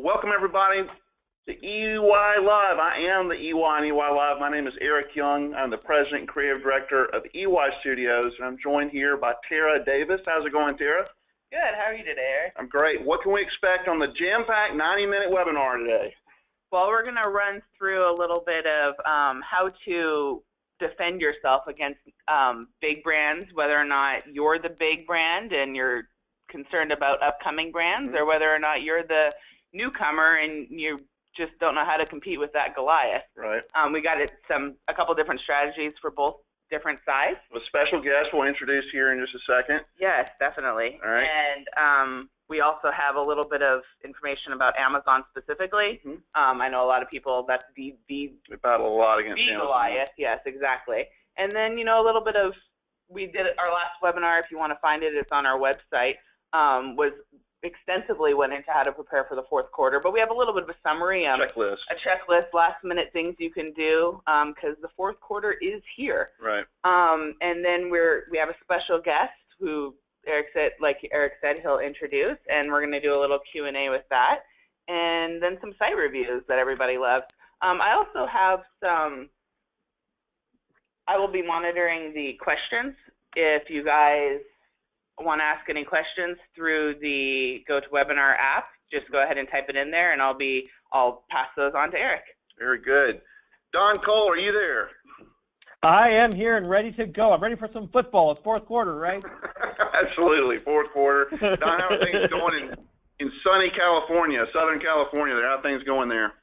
Welcome everybody to EY Live. I am the EY and EY Live. My name is Eric Young. I'm the President and Creative Director of EY Studios, and I'm joined here by Tara Davis. How's it going, Tara? Good. How are you today, Eric? I'm great. What can we expect on the jam-packed 90-minute webinar today? Well, we're going to run through a little bit of how to defend yourself against big brands, whether or not you're the big brand and you're concerned about upcoming brands, or whether or not you're the newcomer and you just don't know how to compete with that Goliath. Right. We got a couple different strategies for both different sides. A special guest we'll introduce here in just a second. Yes, definitely. All right. And we also have a little bit of information about Amazon specifically. I know a lot of people, that's the We battle a lot against Amazon. Goliath. Yes, exactly. And then, you know, a little bit of, we did our last webinar, if you want to find it, it's on our website, was extensively went into how to prepare for the fourth quarter, but we have a little bit of a summary, a checklist, last minute things you can do, because the fourth quarter is here. Right. And then we have a special guest who Eric said he'll introduce, and we're going to do a little Q&A with that, and then some site reviews that everybody loves. I also have I will be monitoring the questions. If you guys want to ask any questions through the GoToWebinar app, just go ahead and type it in there, and I'll pass those on to Eric. Very good. Don Cole, are you there? I am here and ready to go. I'm ready for some football. It's fourth quarter, right? Absolutely, fourth quarter. Don, how are things going in sunny California, Southern California? How are things going there?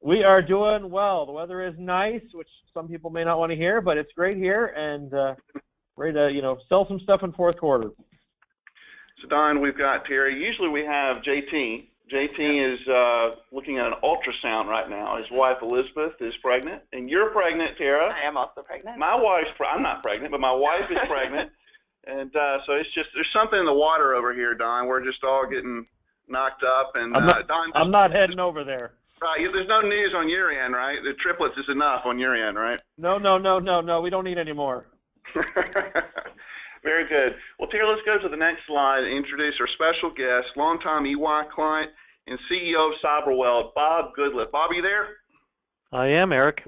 We are doing well. The weather is nice, which some people may not want to hear, but it's great here, and ready to, sell some stuff in fourth quarter. So, Don, we've got Terry. Usually we have JT. JT is looking at an ultrasound right now. His wife, Elizabeth, is pregnant, and you're pregnant, Tara. I am also pregnant. My wife's I'm not pregnant, but my wife is pregnant, and so it's just, there's something in the water over here, Don. We're just all getting knocked up, and Don, I'm not heading over there. Right, there's no news on your end, right? The triplets is enough on your end, right? No, we don't need any more. Very good. Well, Terry, let's go to the next slide and introduce our special guest, longtime EY client and CEO of CyberWeld, Bob Goodliffe. Bob, are you there? I am, Eric.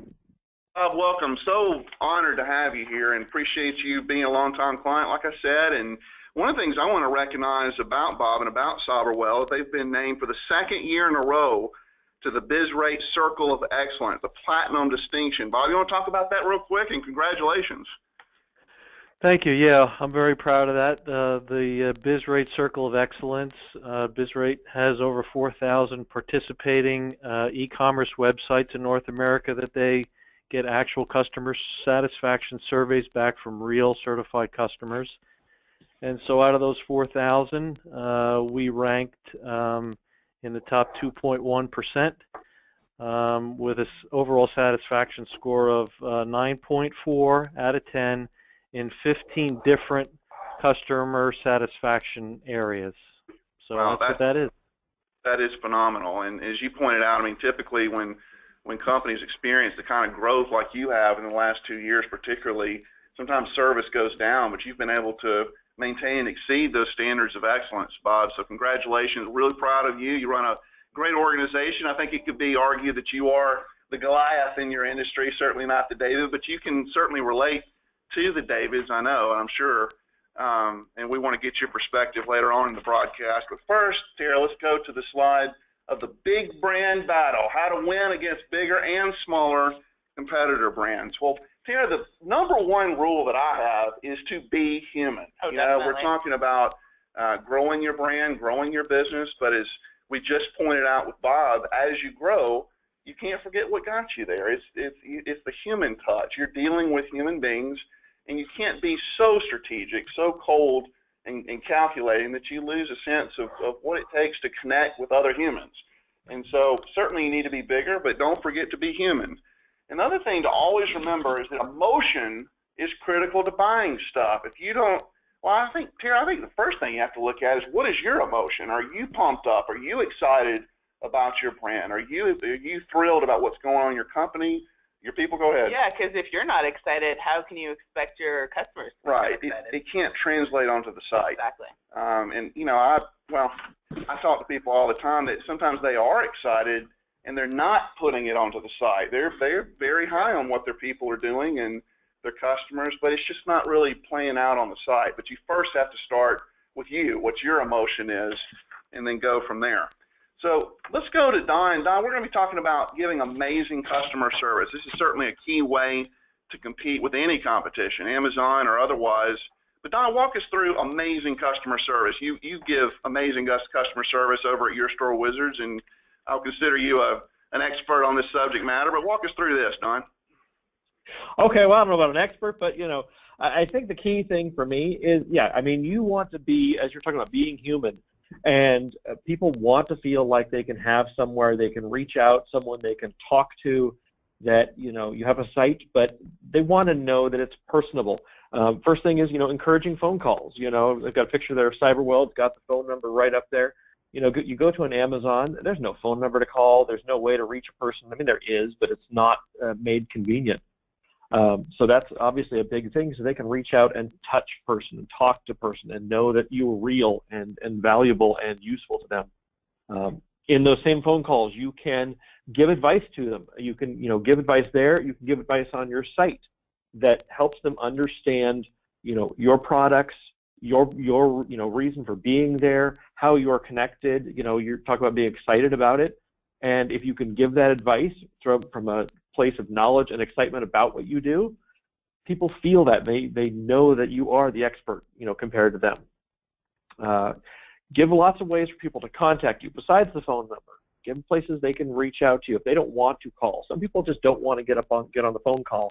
Bob, welcome. So honored to have you here and appreciate you being a longtime client, like I said. And one of the things I want to recognize about Bob and about CyberWeld, they've been named for the second year in a row to the BizRate Circle of Excellence, the Platinum Distinction. Bob, you want to talk about that real quick? And congratulations. Thank you. Yeah, I'm very proud of that. The BizRate Circle of Excellence, BizRate has over 4,000 participating e-commerce websites in North America that they get actual customer satisfaction surveys back from real certified customers. And so out of those 4,000, we ranked in the top 2.1% with an overall satisfaction score of 9.4 out of 10 in 15 different customer satisfaction areas. So wow, that's what that is. That is phenomenal. And as you pointed out, I mean, typically when companies experience the kind of growth like you have in the last 2 years particularly, sometimes service goes down, but you've been able to maintain and exceed those standards of excellence, Bob. So congratulations. Really proud of you. You run a great organization. I think it could be argued that you are the Goliath in your industry, certainly not the David, but you can certainly relate to the Davids, I know, and I'm sure. And we want to get your perspective later on in the broadcast. But first, Tara, let's go to the slide of the big brand battle, how to win against bigger and smaller competitor brands. Well, Tara, the number one rule that I have is to be human. Oh, we're talking about growing your brand, growing your business, but as we just pointed out with Bob, as you grow, you can't forget what got you there. It's the human touch. You're dealing with human beings, and you can't be so strategic, so cold and calculating that you lose a sense of what it takes to connect with other humans. And so certainly you need to be bigger, but don't forget to be human. Another thing to always remember is that emotion is critical to buying stuff. If you don't, well, I think, Tara, I think the first thing you have to look at is what is your emotion? Are you pumped up? Are you excited about your brand? Are you thrilled about what's going on in your company? Your people? Go ahead. Yeah, because if you're not excited, how can you expect your customers to be right. excited? It can't translate onto the site. Exactly. And, you know, well, I talk to people all the time that sometimes they are excited and they're not putting it onto the site. They're very high on what their people are doing and their customers, but it's just not really playing out on the site. But you first have to start with you, what your emotion is, and then go from there. So let's go to Don. Don, we're going to be talking about giving amazing customer service. This is certainly a key way to compete with any competition, Amazon or otherwise. But Don, walk us through amazing customer service. You give amazing customer service over at Your Store Wizards, and I'll consider you an expert on this subject matter. But walk us through this, Don. Okay, well, I don't know about an expert, but I think the key thing for me is, I mean, you want to be, as you're talking about, being human, and people want to feel like they can have somewhere they can reach out, someone they can talk to, that you have a site, but they want to know that it's personable. First thing is, encouraging phone calls. They've got a picture there of CyberWell. It's got the phone number right up there. You go to an Amazon, there's no phone number to call. There's no way to reach a person. I mean, there is, but it's not made convenient. So that's obviously a big thing, so they can reach out and touch person and talk to person and know that you are real and valuable and useful to them. In those same phone calls, you can give advice to them. You can give advice there. You can give advice on your site that helps them understand your products, your reason for being there, how you're connected. You're talking about being excited about it, and if you can give that advice from a place of knowledge and excitement about what you do, people feel that they know that you are the expert, compared to them. Give lots of ways for people to contact you besides the phone number. Give them places they can reach out to you if they don't want to call. Some people just don't want to get on the phone call.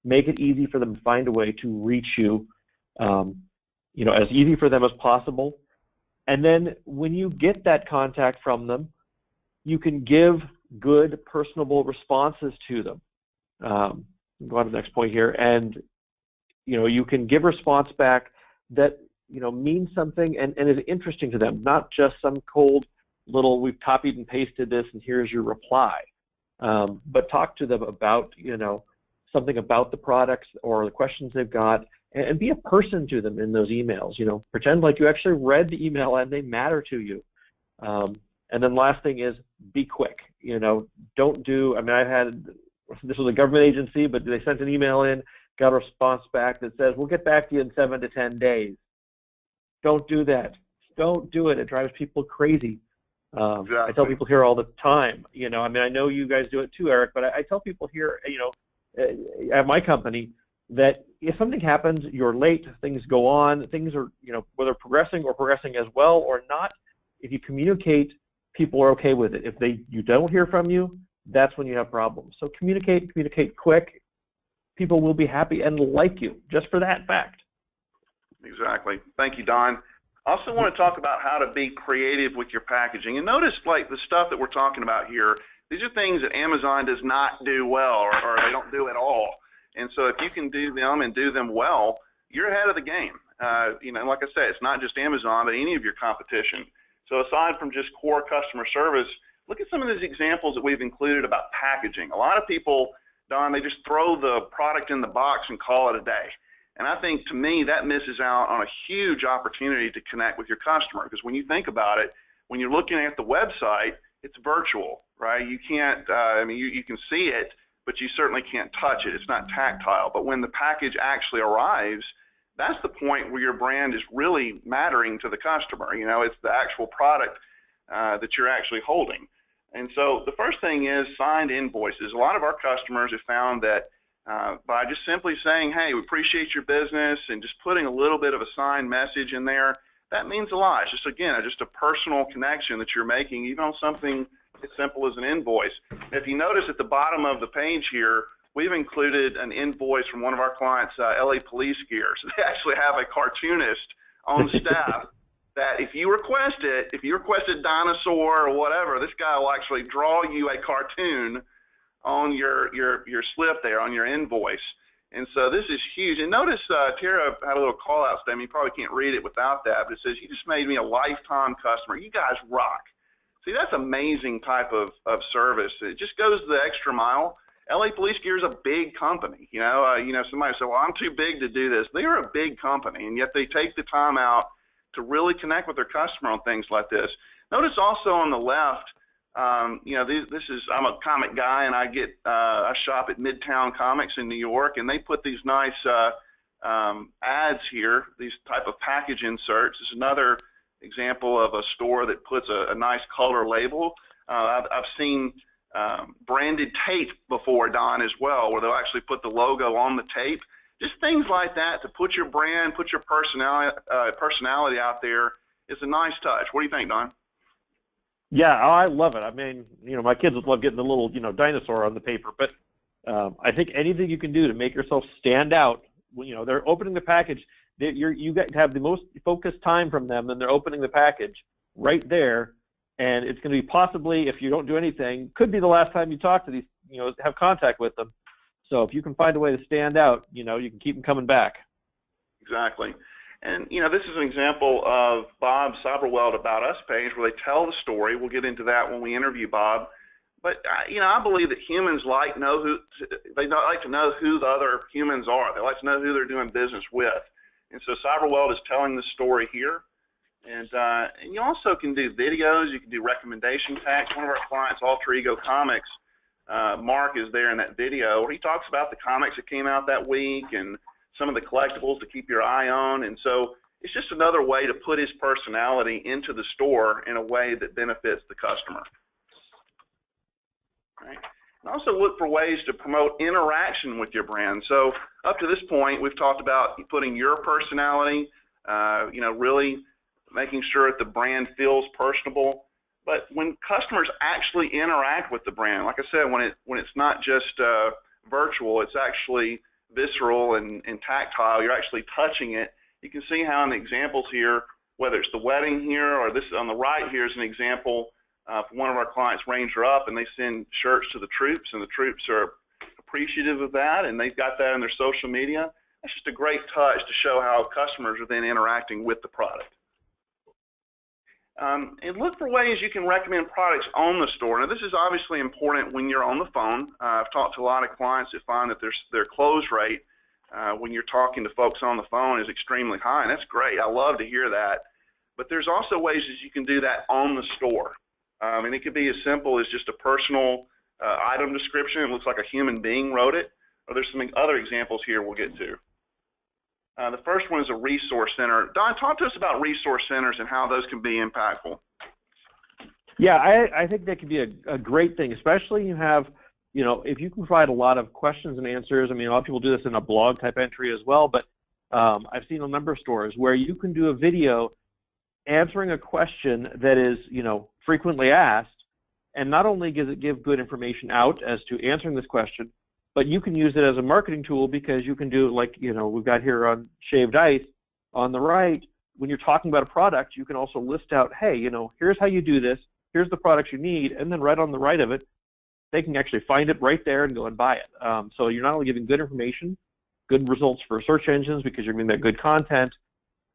Make it easy for them to find a way to reach you, as easy for them as possible. And then when you get that contact from them, you can give good, personable responses to them. Go on to the next point here, and you can give a response back that means something and is interesting to them, not just some cold little we've copied and pasted this and here's your reply. But talk to them about something about the products or the questions they've got, and be a person to them in those emails. Pretend like you actually read the email and they matter to you. And then last thing is be quick. Don't do, this was a government agency, but they sent an email in, got a response back that says, we'll get back to you in 7 to 10 days. Don't do that. Don't do it. It drives people crazy. Exactly. I tell people here all the time, I know you guys do it too, Eric, but I tell people here, at my company, that if something happens, you're late, things go on, things are, whether progressing or progressing as well or not, if you communicate, people are okay with it. If you don't hear from you, that's when you have problems. So communicate quick. People will be happy and like you just for that fact. Exactly. Thank you, Don. I also want to talk about how to be creative with your packaging. And notice, like, the stuff that we're talking about here, these are things that Amazon does not do well, or they don't do at all. And so if you can do them and do them well, you're ahead of the game. Like I said, it's not just Amazon, but any of your competition. So aside from just core customer service, look at some of these examples that we've included about packaging. A lot of people, Don, they just throw the product in the box and call it a day. And I think, to me, that misses out on a huge opportunity to connect with your customer, because when you think about it, when you're looking at the website, it's virtual, right? You can't, you can see it, but you certainly can't touch it. It's not tactile. But when the package actually arrives, that's the point where your brand is really mattering to the customer. It's the actual product that you're actually holding. And so the first thing is signed invoices. A lot of our customers have found that by just simply saying, hey, we appreciate your business, and just putting a little bit of a signed message in there, that means a lot. It's just, again, just a personal connection that you're making, even on something as simple as an invoice. If you notice at the bottom of the page here, we've included an invoice from one of our clients, LA Police Gear. So they actually have a cartoonist on staff that if you request it, if you request a dinosaur or whatever, this guy will actually draw you a cartoon on your slip there, on your invoice. And so this is huge. And notice Tara had a little call-out statement. You probably can't read it without that, but it says, you just made me a lifetime customer. You guys rock. See, that's amazing type of service. It just goes the extra mile. LA Police Gear is a big company. Somebody said, well, I'm too big to do this. They're a big company, and yet they take the time out really connect with their customer on things like this. Notice also on the left, you know, this is, I'm a comic guy, and I shop at Midtown Comics in New York, and they put these nice ads here, these type of package inserts. This is another example of a store that puts a nice color label. I've seen branded tape before, Don, as well, where they'll actually put the logo on the tape. Just things like that to put your brand, put your personality out there is a nice touch. What do you think, Don? Yeah, I love it. I mean, you know, my kids would love getting the little, you know, dinosaur on the paper, but I think anything you can do to make yourself stand out, when, you know, they're opening the package, you got to have the most focused time from them, and they're opening the package right there, and it's going to be possibly, if you don't do anything, could be the last time you talk to these, you know, have contact with them. So if you can find a way to stand out, you know, you can keep them coming back. Exactly. And, you know, this is an example of Bob Soberweld About Us page where they tell the story. We'll get into that when we interview Bob. But, you know, I believe that humans like to know who the other humans are. They like to know who they're doing business with. And so Soberweld is telling the story here. And you also can do videos. You can do recommendation tags. One of our clients, Alter Ego Comics, Mark, is there in that video where he talks about the comics that came out that week and some of the collectibles to keep your eye on. And so it's just another way to put his personality into the store in a way that benefits the customer. Right. And also look for ways to promote interaction with your brand. So up to this point, we've talked about putting your personality, you know, really making sure that the brand feels personable. But when customers actually interact with the brand, like I said, when it's not just virtual, it's actually visceral and tactile, you're actually touching it. You can see how in the examples here, whether it's the wedding here or this on the right here is an example for one of our clients, Ranger Up, and they send shirts to the troops, and the troops are appreciative of that, and they've got that in their social media. That's just a great touch to show how customers are then interacting with the product. And look for ways you can recommend products on the store. Now, this is obviously important when you're on the phone. I've talked to a lot of clients that find that their close rate when you're talking to folks on the phone is extremely high, and that's great. I love to hear that. But there's also ways that you can do that on the store. And it could be as simple as just a personal item description. It looks like a human being wrote it. Or there's some other examples here we'll get to. The first one is a resource center. Don, talk to us about resource centers and how those can be impactful. Yeah, I think that could be a great thing, especially you have, you know, if you can provide a lot of questions and answers. I mean, a lot of people do this in a blog type entry as well, but I've seen a number of stores where you can do a video answering a question that is, you know, frequently asked, and not only does it give good information out as to answering this question, but you can use it as a marketing tool, because you can do, like, you know, we've got here on Shaved Ice on the right, when you're talking about a product, you can also list out, hey, you know, here's how you do this, here's the products you need, and then right on the right of it, they can actually find it right there and go and buy it. So you're not only giving good information, good results for search engines because you're giving that good content,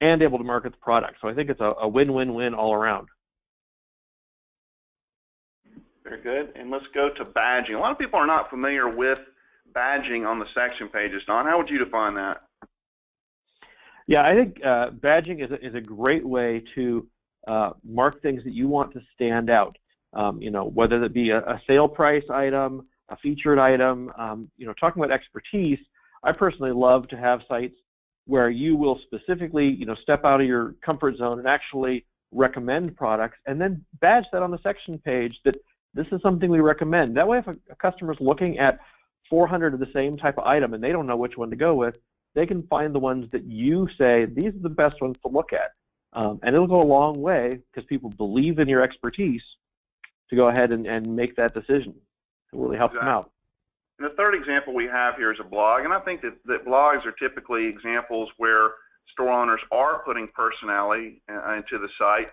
and able to market the product. So I think it's a win-win-win all around. Very good. And let's go to badging. A lot of people are not familiar with badging on the section pages. Don, how would you define that? Yeah, I think badging is a great way to mark things that you want to stand out. You know, whether that be a sale price item, a featured item. You know, talking about expertise, I personally love to have sites where you will specifically, you know, step out of your comfort zone and actually recommend products, and then badge that on the section page that this is something we recommend. That way, if a customer's looking at 400 of the same type of item and they don't know which one to go with, they can find the ones that you say, these are the best ones to look at. And it'll go a long way because people believe in your expertise to go ahead and make that decision. It really helps them out. And the third example we have here is a blog, and I think that blogs are typically examples where store owners are putting personality into the site.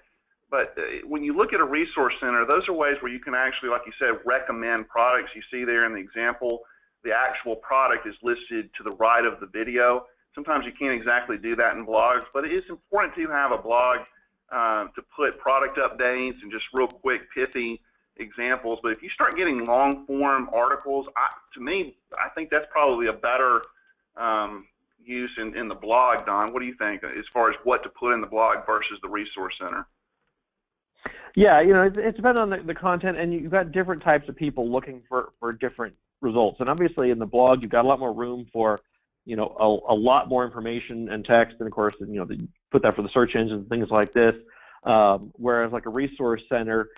But when you look at a resource center, those are ways where you can actually, like you said, recommend products. You see there in the example, the actual product is listed to the right of the video. Sometimes you can't exactly do that in blogs, but it is important to have a blog to put product updates and just real quick, pithy examples. But if you start getting long-form articles, to me, I think that's probably a better use in the blog, Don? What do you think as far as what to put in the blog versus the resource center? Yeah, it depends on the content, and you've got different types of people looking for different results. And obviously in the blog, you've got a lot more room for, a lot more information and text, and of course, you put that for the search engines and things like this. Whereas like a resource center,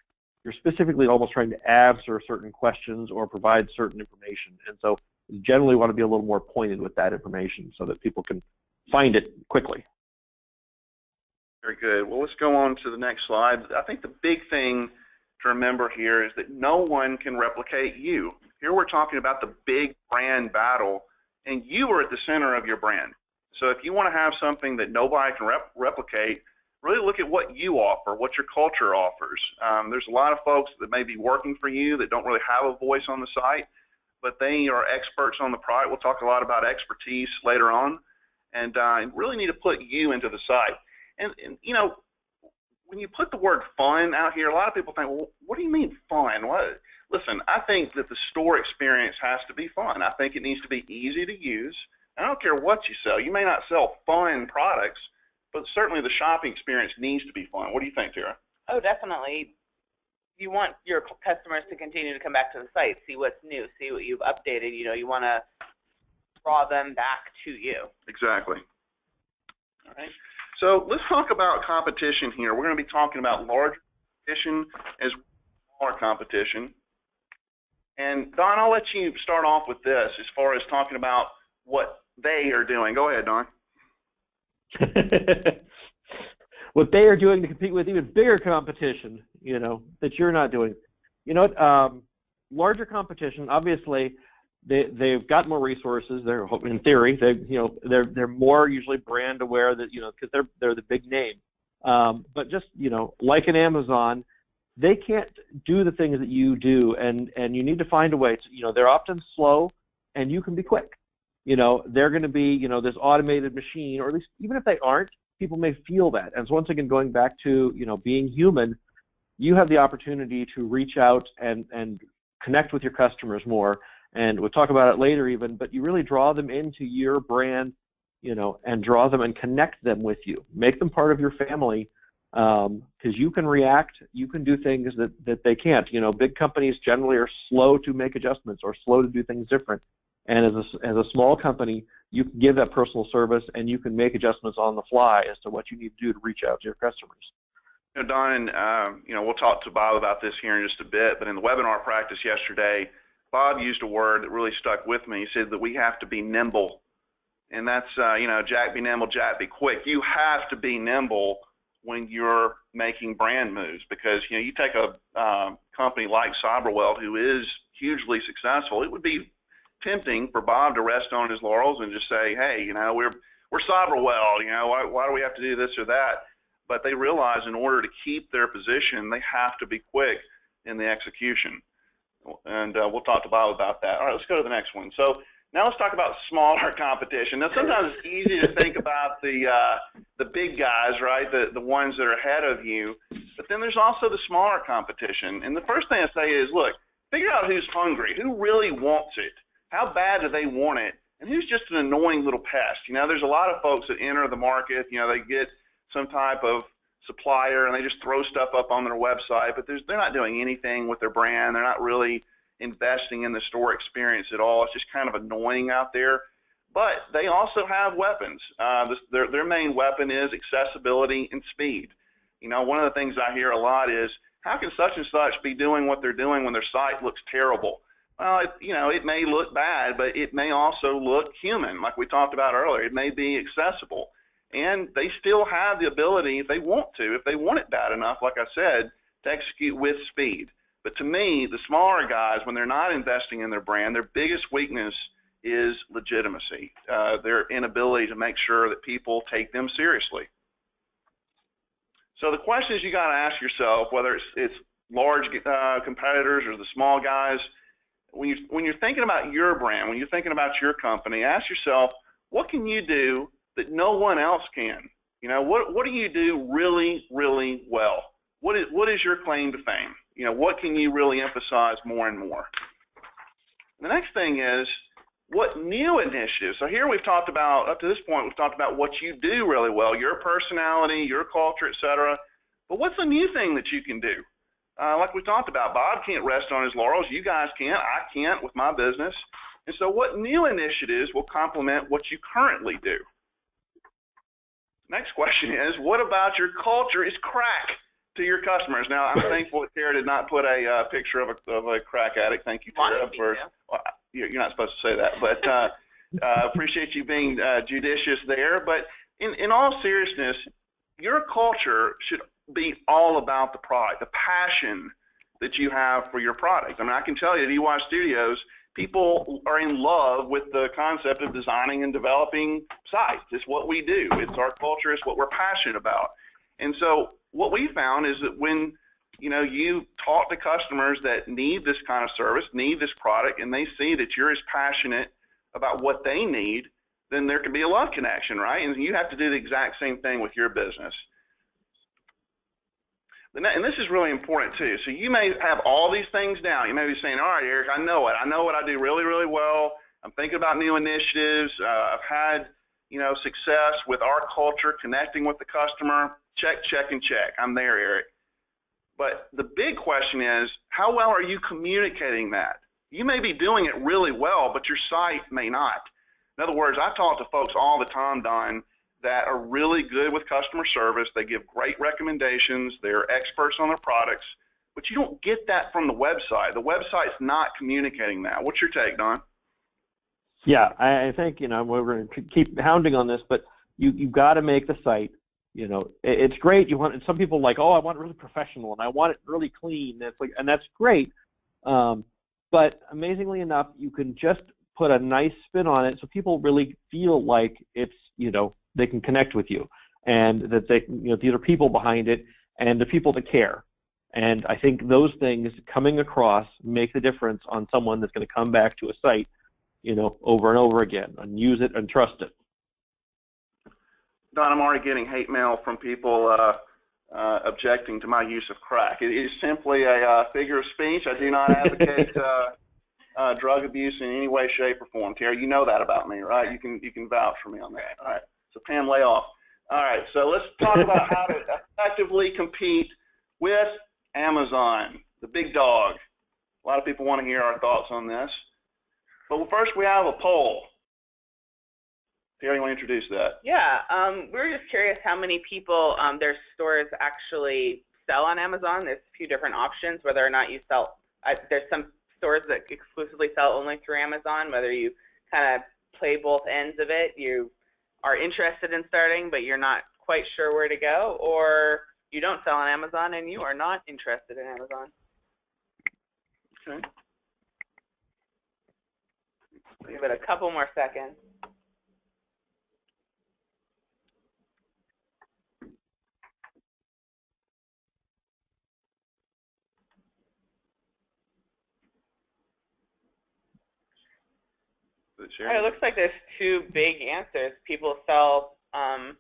you're specifically almost trying to answer certain questions or provide certain information. And so you generally want to be a little more pointed with that information so that people can find it quickly. Very good. Well, let's go on to the next slide. I think the big thing to remember here is that no one can replicate you. Here we're talking about the big brand battle, and you are at the center of your brand. So if you want to have something that nobody can replicate, really look at what you offer, what your culture offers. There's a lot of folks that may be working for you that don't really have a voice on the site, but they are experts on the product. We'll talk a lot about expertise later on, and really need to put you into the site. And when you put the word fun out here, a lot of people think, well, what do you mean fun? Listen, I think that the store experience has to be fun. I think it needs to be easy to use. I don't care what you sell. You may not sell fun products, but certainly the shopping experience needs to be fun. What do you think, Tara? Oh, definitely. You want your customers to continue to come back to the site, see what's new, see what you've updated. You want to draw them back to you. Exactly. All right. So let's talk about competition here. We're going to be talking about larger competition as well as smaller competition. And Don, I'll let you start off with this as far as talking about what they are doing. Go ahead, Don. What they are doing to compete with even bigger competition, that you're not doing. Larger competition, obviously, they've got more resources. They're, in theory, they're more usually brand aware that because they're the big name. But just like an Amazon, they can't do the things that you do, and you need to find a way to, they're often slow, and you can be quick. They're going to be this automated machine, or at least even if they aren't, people may feel that. And so once again, going back to being human, you have the opportunity to reach out and connect with your customers more. And we'll talk about it later even, but you really draw them into your brand, and draw them and connect them with you. Make them part of your family, because you can react, you can do things that they can't. Big companies generally are slow to make adjustments or slow to do things different. And as a small company, you can give that personal service, and you can make adjustments on the fly as to what you need to do to reach out to your customers. Don, we'll talk to Bob about this here in just a bit, but in the webinar practice yesterday, Bob used a word that really stuck with me. He said that we have to be nimble. And that's, Jack be nimble, Jack be quick. You have to be nimble when you're making brand moves, because, you take a company like CyberWeld, who is hugely successful. It would be tempting for Bob to rest on his laurels and just say, hey, we're CyberWeld, why do we have to do this or that? But they realize in order to keep their position, they have to be quick in the execution. And we'll talk to Bob about that. All right, let's go to the next one. So now let's talk about smaller competition. Now, sometimes it's easy to think about the big guys, right, the ones that are ahead of you, but then there's also the smaller competition. And the first thing I say is, look, figure out who's hungry, who really wants it, how bad do they want it, and who's just an annoying little pest. There's a lot of folks that enter the market, they get some type of supplier and they just throw stuff up on their website, but they're not doing anything with their brand. They're not really investing in the store experience at all. It's just kind of annoying out there. But they also have weapons. Their main weapon is accessibility and speed. One of the things I hear a lot is, how can such and such be doing what they're doing when their site looks terrible? Well, it may look bad, but it may also look human, like we talked about earlier. It may be accessible. And they still have the ability, if they want it bad enough, like I said, to execute with speed. But to me, the smaller guys, when they're not investing in their brand, their biggest weakness is legitimacy, their inability to make sure that people take them seriously. So the questions you got to ask yourself, whether it's large competitors or the small guys, when you're thinking about your brand, when you're thinking about your company, ask yourself, what can you do that no one else can? What do you do really, really well? What is your claim to fame? What can you really emphasize more and more? The next thing is, what new initiatives? So here we've talked about, up to this point, we've talked about what you do really well, your personality, your culture, etc. But what's a new thing that you can do? Like we talked about, Bob can't rest on his laurels. You guys can't. I can't with my business. And so what new initiatives will complement what you currently do? Next question is, what about your culture is crack to your customers? Now, I'm thankful that Tara did not put a picture of a crack addict. Thank you, Tara. You're not supposed to say that, but appreciate you being judicious there. But in all seriousness, your culture should be all about the product, the passion that you have for your product. I mean, I can tell you at EY Studios, people are in love with the concept of designing and developing sites. It's what we do. It's our culture. It's what we're passionate about. And so what we found is that when you talk to customers that need this kind of service, need this product, and they see that you're as passionate about what they need, then there can be a love connection, right? And you have to do the exact same thing with your business. And this is really important too. So you may have all these things down. You may be saying, all right, Eric, I know it. I know what I do really, really well. I'm thinking about new initiatives. I've had, success with our culture, connecting with the customer. Check, check, and check. I'm there, Eric. But the big question is, how well are you communicating that? You may be doing it really well, but your site may not. In other words, I talk to folks all the time, Don, that are really good with customer service. They give great recommendations. They're experts on their products, but you don't get that from the website. The website's not communicating that. What's your take, Don? Yeah, I think, we're going to keep hounding on this, but you've got to make the site, it's great. Some people like, oh, I want it really professional and I want it really clean. And that's great. But amazingly enough, you can just put a nice spin on it so people really feel like it's, they can connect with you, and that they, these are people behind it, and the people that care. And I think those things coming across make the difference on someone that's going to come back to a site, over and over again, and use it and trust it. Don, I'm already getting hate mail from people objecting to my use of crack. It is simply a figure of speech. I do not advocate drug abuse in any way, shape, or form. Terry, you know that about me, right? You can vouch for me on that. All right. So Pam, lay off. All right. So let's talk about how to effectively compete with Amazon, the big dog. A lot of people want to hear our thoughts on this. But first, we have a poll. Terry, you want to introduce that? Yeah. We're just curious how many people their stores actually sell on Amazon. There's a few different options, whether or not you sell. There's some stores that exclusively sell only through Amazon, whether you kind of play both ends of it. You are interested in starting, but you're not quite sure where to go, or you don't sell on Amazon and you are not interested in Amazon. Okay. Give it a couple more seconds. It looks like there's two big answers. People sell a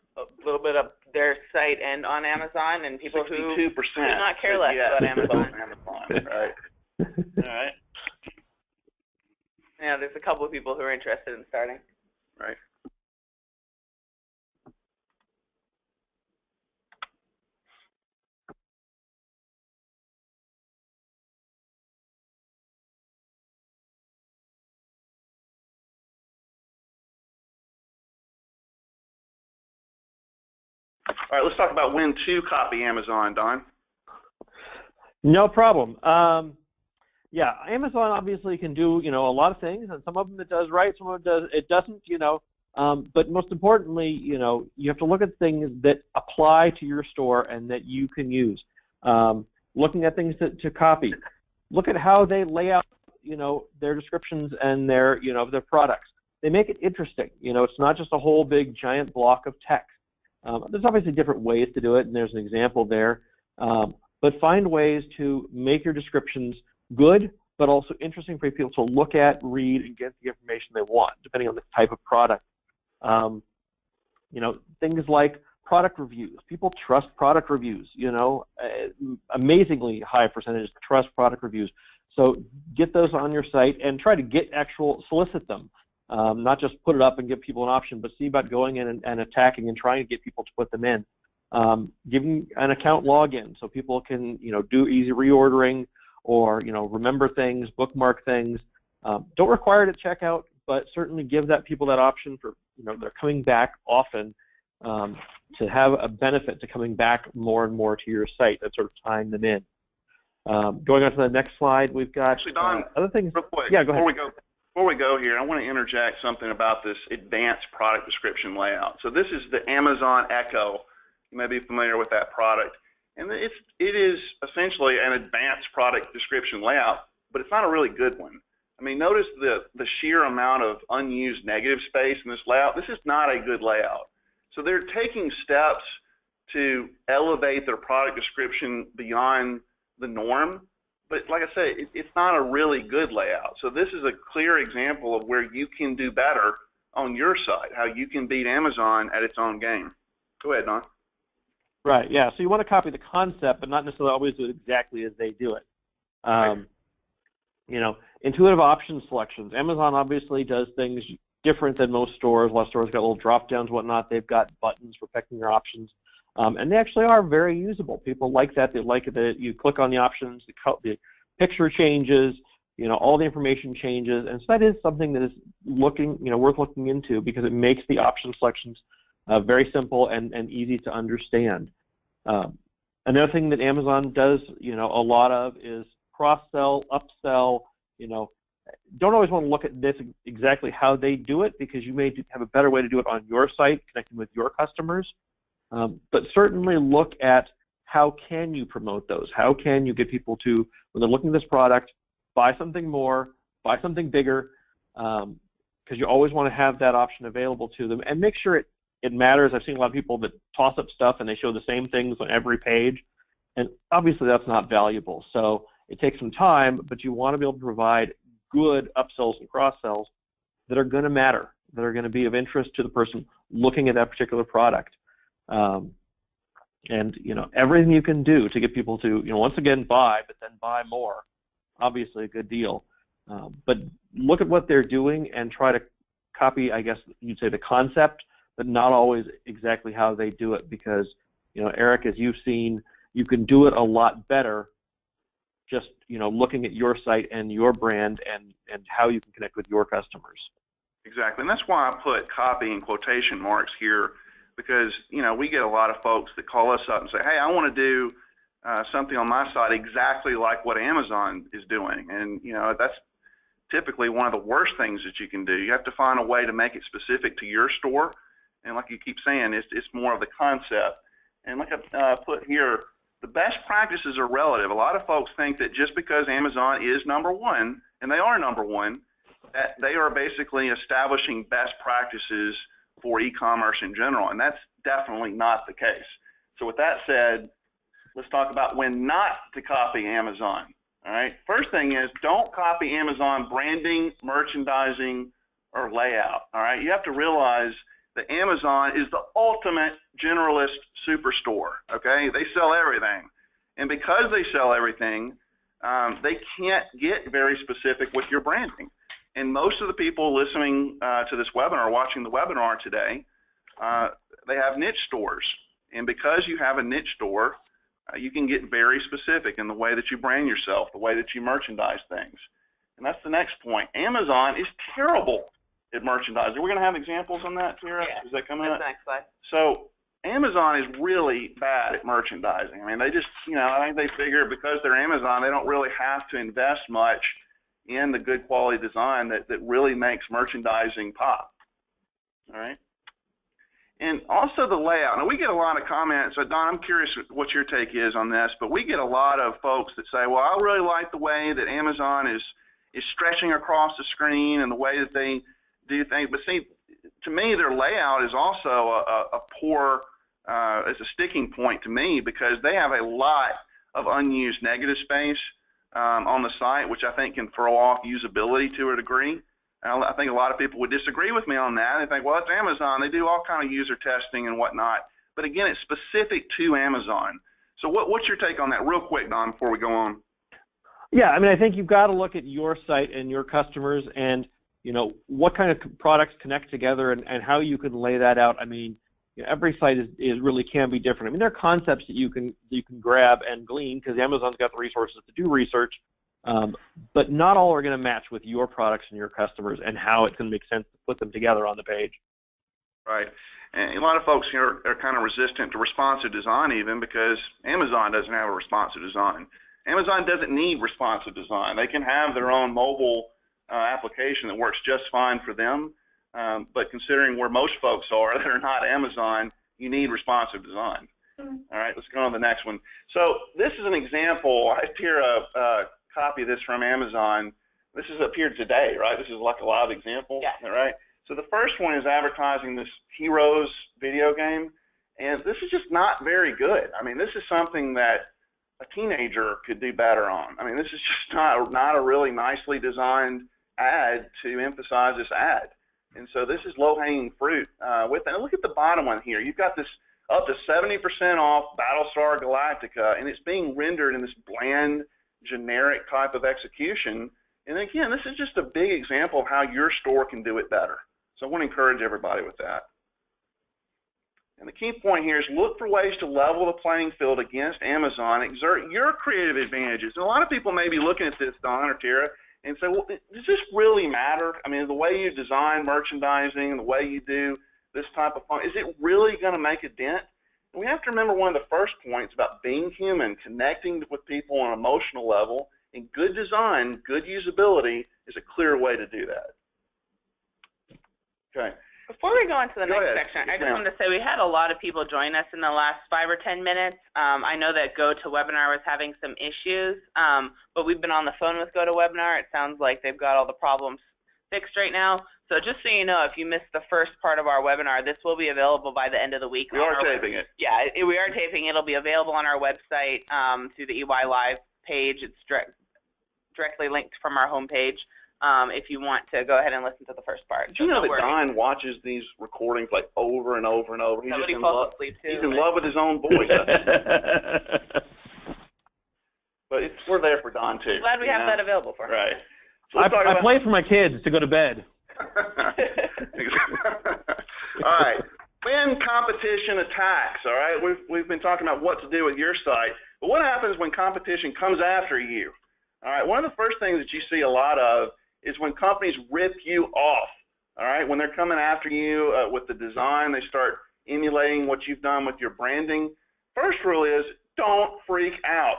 little bit of their site and on Amazon, and people who do not care less about Amazon. Right. All right. Yeah, there's a couple of people who are interested in starting. Right. All right, let's talk about when to copy Amazon, Don. No problem. Yeah, Amazon obviously can do, a lot of things, and some of them it does right, some of it doesn't, but most importantly, you have to look at things that apply to your store and that you can use. Looking at things to copy. Look at how they lay out, their descriptions and their, their products. They make it interesting. It's not just a whole big giant block of text. There's obviously different ways to do it, and there's an example there. But find ways to make your descriptions good, but also interesting for people to look at, read, and get the information they want, depending on the type of product. Things like product reviews. People trust product reviews. Amazingly high percentages trust product reviews. So get those on your site and try to solicit them. Not just put it up and give people an option, but see about going in and attacking and trying to get people to put them in. Giving an account login so people can, do easy reordering or, remember things, bookmark things. Don't require it at checkout, but certainly give people that option for, they're coming back often to have a benefit to coming back more and more to your site. That's sort of tying them in. Going on to the next slide, we've got actually, Don, other things. Real quick, yeah, go ahead. Before we go here, I want to interject something about this advanced product description layout. So this is the Amazon Echo. You may be familiar with that product. And it is essentially an advanced product description layout, but it's not a really good one. I mean, notice the sheer amount of unused negative space in this layout. This is not a good layout. So they're taking steps to elevate their product description beyond the norm. But like I say, it's not a really good layout. So this is a clear example of where you can do better on your side, how you can beat Amazon at its own game. Go ahead, Don. Right, yeah. So you want to copy the concept, but not necessarily always do it exactly as they do it. Intuitive option selections. Amazon obviously does things different than most stores. A lot of stores got little drop downs, whatnot. They've got buttons for picking your options. And they actually are very usable. People like that. They like it that you click on the options, the picture changes, all the information changes. And so that is something that is worth looking into because it makes the option selections very simple and easy to understand. Another thing that Amazon does, a lot of is cross-sell, upsell. Don't always want to look at this exactly how they do it because you may have a better way to do it on your site, connecting with your customers. But certainly look at how can you promote those? How can you get people to, when they're looking at this product, buy something more, buy something bigger, because you always want to have that option available to them, and make sure it matters. I've seen a lot of people that toss up stuff and they show the same things on every page, and obviously that's not valuable. So it takes some time, but you want to be able to provide good upsells and cross-sells that are going to matter, that are going to be of interest to the person looking at that particular product. And everything you can do to get people to once again buy, but then buy more, obviously a good deal. But look at what they're doing and try to copy, I guess you'd say, the concept, but not always exactly how they do it, because Eric, as you've seen, you can do it a lot better just looking at your site and your brand and how you can connect with your customers. Exactly, and that's why I put copy in quotation marks here, because we get a lot of folks that call us up and say, hey, I want to do something on my site exactly like what Amazon is doing, and that's typically one of the worst things that you can do. You have to find a way to make it specific to your store, and like you keep saying, it's more of the concept. And like I put here, the best practices are relative. A lot of folks think that just because Amazon is number one, and they are number one, that they are basically establishing best practices for e-commerce in general, and that's definitely not the case. So with that said, let's talk about when not to copy Amazon. All right, first thing is don't copy Amazon branding, merchandising, or layout. All right, you have to realize that Amazon is the ultimate generalist superstore. Okay, they sell everything, and because they sell everything, they can't get very specific with your branding. And most of the people listening to this webinar, watching the webinar today, they have niche stores. And because you have a niche store, you can get very specific in the way that you brand yourself, the way that you merchandise things. And that's the next point. Amazon is terrible at merchandising. We're going to have examples on that, Tara? Yeah. Is that coming up? Next slide. So Amazon is really bad at merchandising. I mean, they just, I think they figure because they're Amazon, they don't really have to invest much in the good quality design that really makes merchandising pop. All right? And also the layout. Now, we get a lot of comments. So, Don, I'm curious what your take is on this, but we get a lot of folks that say, well, I really like the way that Amazon is stretching across the screen and the way that they do things. But see, to me, their layout is also a poor, it's a sticking point to me, because they have a lot of unused negative space on the site, which I think can throw off usability to a degree. And I think a lot of people would disagree with me on that. They think, well, it's Amazon. They do all kind of user testing and whatnot. But again, it's specific to Amazon. So what's your take on that real quick, Don, before we go on? Yeah, I mean, I think you've got to look at your site and your customers, and what kind of products connect together and how you can lay that out. I mean, every site is really can be different. I mean, there are concepts that you can grab and glean because Amazon's got the resources to do research, but not all are going to match with your products and your customers and how it's going to make sense to put them together on the page. Right. And a lot of folks here are kind of resistant to responsive design even because Amazon doesn't have a responsive design. Amazon doesn't need responsive design. They can have their own mobile application that works just fine for them. But considering where most folks are that are not Amazon, you need responsive design. All right, let's go on to the next one. So this is an example. I here a copy of this from Amazon. This is up here today, right? This is like a live example, yeah. Right? So the first one is advertising this Heroes video game, and this is just not very good. I mean, this is something that a teenager could do better on. I mean, this is just not a really nicely designed ad to emphasize this ad. And so this is low-hanging fruit with that. And look at the bottom one here. You've got this up to 70% off Battlestar Galactica, and it's being rendered in this bland, generic type of execution. And again, this is just a big example of how your store can do it better. So I want to encourage everybody with that. And the key point here is look for ways to level the playing field against Amazon, exert your creative advantages. And a lot of people may be looking at this, Don or Tara, and say, well, does this really matter? I mean, the way you design merchandising, the way you do this type of fun, is it really going to make a dent? And we have to remember one of the first points about being human, connecting with people on an emotional level, and good design, good usability is a clear way to do that. Okay. Before we go on to the next ahead. section, Yes, I just wanted to say we had a lot of people join us in the last 5 or 10 minutes. I know that GoToWebinar was having some issues, but we've been on the phone with GoToWebinar. It sounds like they've got all the problems fixed right now. So just so you know, if you missed the first part of our webinar, this will be available by the end of the week. We are taping it. Yeah, we are taping it. It'll be available on our website through the EY Live page. It's directly linked from our homepage. If you want to go ahead and listen to the first part. Did you know that Don watches these recordings like over and over and over? He's Somebody just in falls love. asleep too. He's in love with his own voice. But we're there for Don too. Glad we have that available for him. Right. So I play for my kids to go to bed. All right. When competition attacks, all right, we've been talking about what to do with your site, but what happens when competition comes after you? All right, one of the first things that you see a lot of is when companies rip you off, all right? When they're coming after you with the design, they start emulating what you've done with your branding. First rule is don't freak out,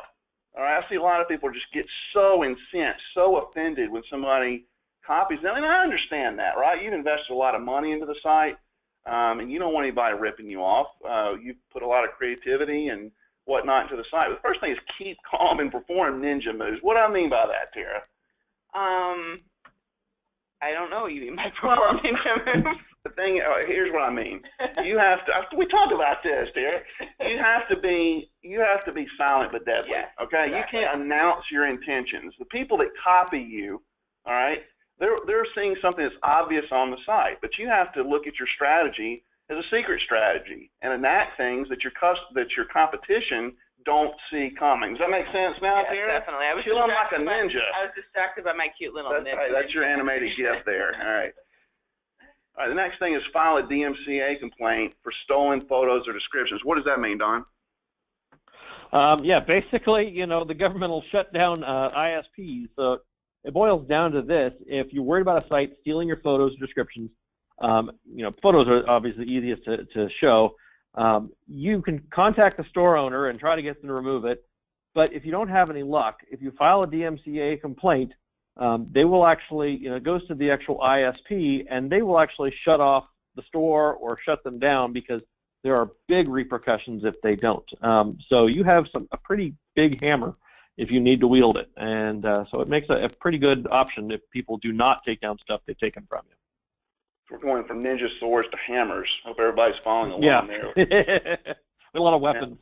all right? I see a lot of people just get so incensed, so offended when somebody copies them, and I understand that, right? You've invested a lot of money into the site, and you don't want anybody ripping you off. You've put a lot of creativity and whatnot into the site. But the first thing is keep calm and perform ninja moves. What do I mean by that, Tara? I don't know what you mean by perform ninja moves. The thing, here's what I mean. You have to. We talked about this, Tara. You have to be silent but deadly. Yes, okay. exactly. You can't announce your intentions. The people that copy you, all right, they're seeing something that's obvious on the site, but you have to look at your strategy as a secret strategy and enact things that your competition don't see coming. Does that make sense now, Yes, Tara? definitely. I was Feeling like a ninja. I was distracted by my cute little ninja. That's your animated gift there. All right. All right. The next thing is file a DMCA complaint for stolen photos or descriptions. What does that mean, Don? Yeah, basically, the government will shut down ISPs. So it boils down to this: if you're worried about a site stealing your photos or descriptions, photos are obviously the easiest to show. You can contact the store owner and try to get them to remove it. But if you don't have any luck, if you file a DMCA complaint, they will actually, it goes to the actual ISP, and they will actually shut off the store or shut them down because there are big repercussions if they don't. So you have a pretty big hammer if you need to wield it. And so it makes a pretty good option if people do not take down stuff they've taken from you. We're going from ninja swords to hammers. Hope everybody's following along there. A lot of weapons.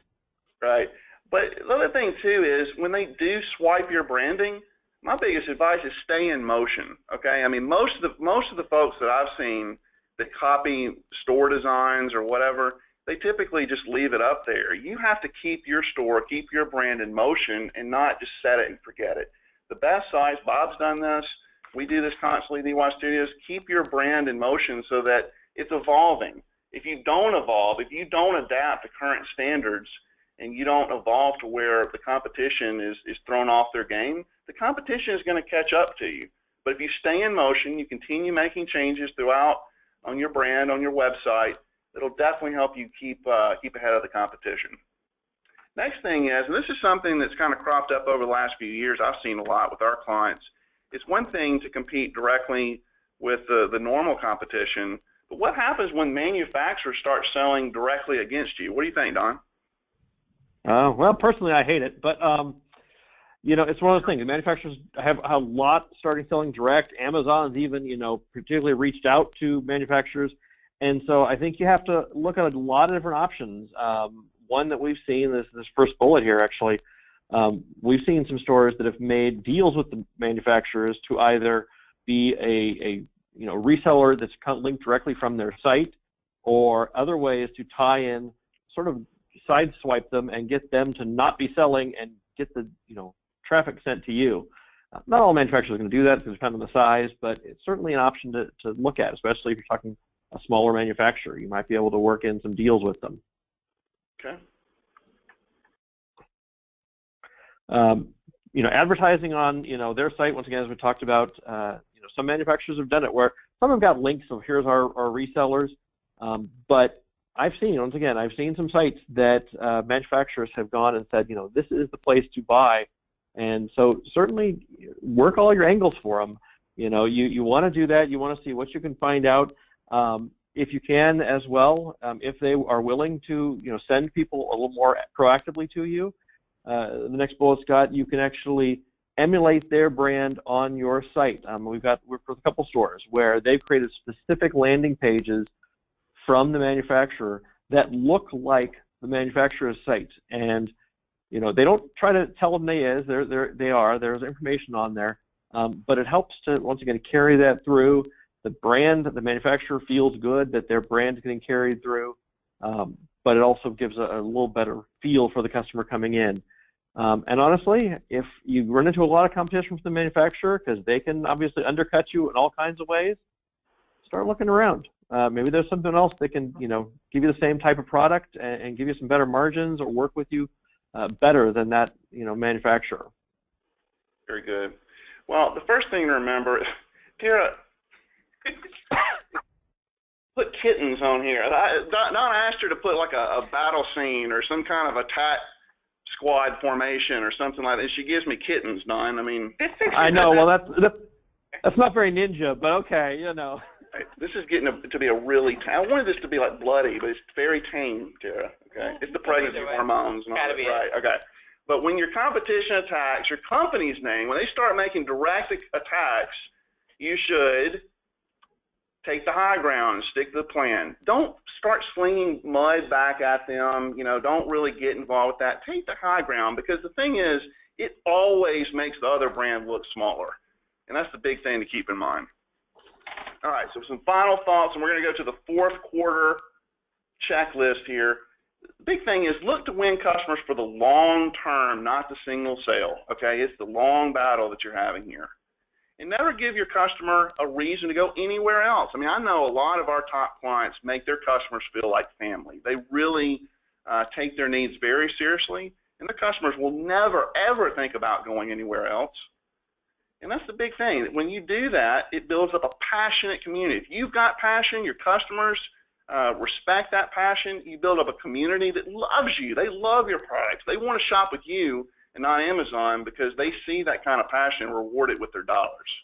Yeah. Right. But the other thing, too, is when they do swipe your branding, my biggest advice is stay in motion, okay? I mean, most of the folks that I've seen that copy store designs or whatever, they typically just leave it up there. You have to keep your store, keep your brand in motion and not just set it and forget it. The best sites, Bob's done this, We do this constantly at EY Studios. Keep your brand in motion so that it's evolving. If you don't evolve, if you don't adapt to current standards, and you don't evolve to where the competition is thrown off their game, the competition is going to catch up to you. But if you stay in motion, you continue making changes throughout on your brand, on your website, it'll definitely help you keep ahead of the competition. Next thing is, and this is something that's kind of cropped up over the last few years, I've seen a lot with our clients, it's one thing to compete directly with the normal competition, but what happens when manufacturers start selling directly against you? What do you think, Don? Well, personally, I hate it, but you know, it's one of those things. The manufacturers have a lot starting selling direct. Amazon's even, you know, particularly reached out to manufacturers, and so I think you have to look at a lot of different options. One that we've seen, this first bullet here actually, we've seen some stores that have made deals with the manufacturers to either be a you know, reseller that's linked directly from their site, or other ways to tie in, sort of sideswipe them and get them to not be selling and get the, you know, traffic sent to you. Not all manufacturers are going to do that because it depends on the size, but it's certainly an option to look at, especially if you're talking a smaller manufacturer. You might be able to work in some deals with them. Okay. You know, advertising on, you know, their site, once again, as we talked about, you know, some manufacturers have done it where some have got links of here's our resellers, but I've seen, once again, I've seen some sites that manufacturers have gone and said, you know, this is the place to buy, and so certainly work all your angles for them. You know, you want to do that. You want to see what you can find out. If you can as well, if they are willing to, you know, send people a little more proactively to you. The next bullet's got, you can actually emulate their brand on your site. We've worked with a couple stores where they've created specific landing pages from the manufacturer that look like the manufacturer's site, and you know, they don't try to tell them there's information on there, but it helps to, once again, carry that through. The brand, the manufacturer feels good that their brand is getting carried through, but it also gives a little better feel for the customer coming in. And honestly, if you run into a lot of competition from the manufacturer, because they can obviously undercut you in all kinds of ways, start looking around. Maybe there's something else that can, you know, give you the same type of product and give you some better margins, or work with you better than that, you know, manufacturer. Very good. Well, the first thing to remember, Tara, put kittens on here. Don asked her to put like a battle scene or some kind of attack squad formation or something like that. She gives me kittens, Don. I mean, I know. Well, that's not very ninja, but okay, you know. This is getting to be a really. I wanted this to be like bloody, but it's very tame, Tara. Okay, it's the pregnancy hormones and all that, right? Okay, but when your competition attacks your company's name, when they start making direct attacks, you should take the high ground and stick to the plan. Don't start slinging mud back at them. You know, don't really get involved with that. Take the high ground, because the thing is, it always makes the other brand look smaller, and that's the big thing to keep in mind. All right, so some final thoughts, and we're going to go to the fourth quarter checklist here. The big thing is, look to win customers for the long term, not the single sale. Okay, it's the long battle that you're having here. And never give your customer a reason to go anywhere else. I mean, I know a lot of our top clients make their customers feel like family. They really take their needs very seriously, and the customers will never, ever think about going anywhere else. And that's the big thing. When you do that, it builds up a passionate community. If you've got passion, your customers respect that passion. You build up a community that loves you. They love your products. They want to shop with you and not Amazon, because they see that kind of passion rewarded with their dollars.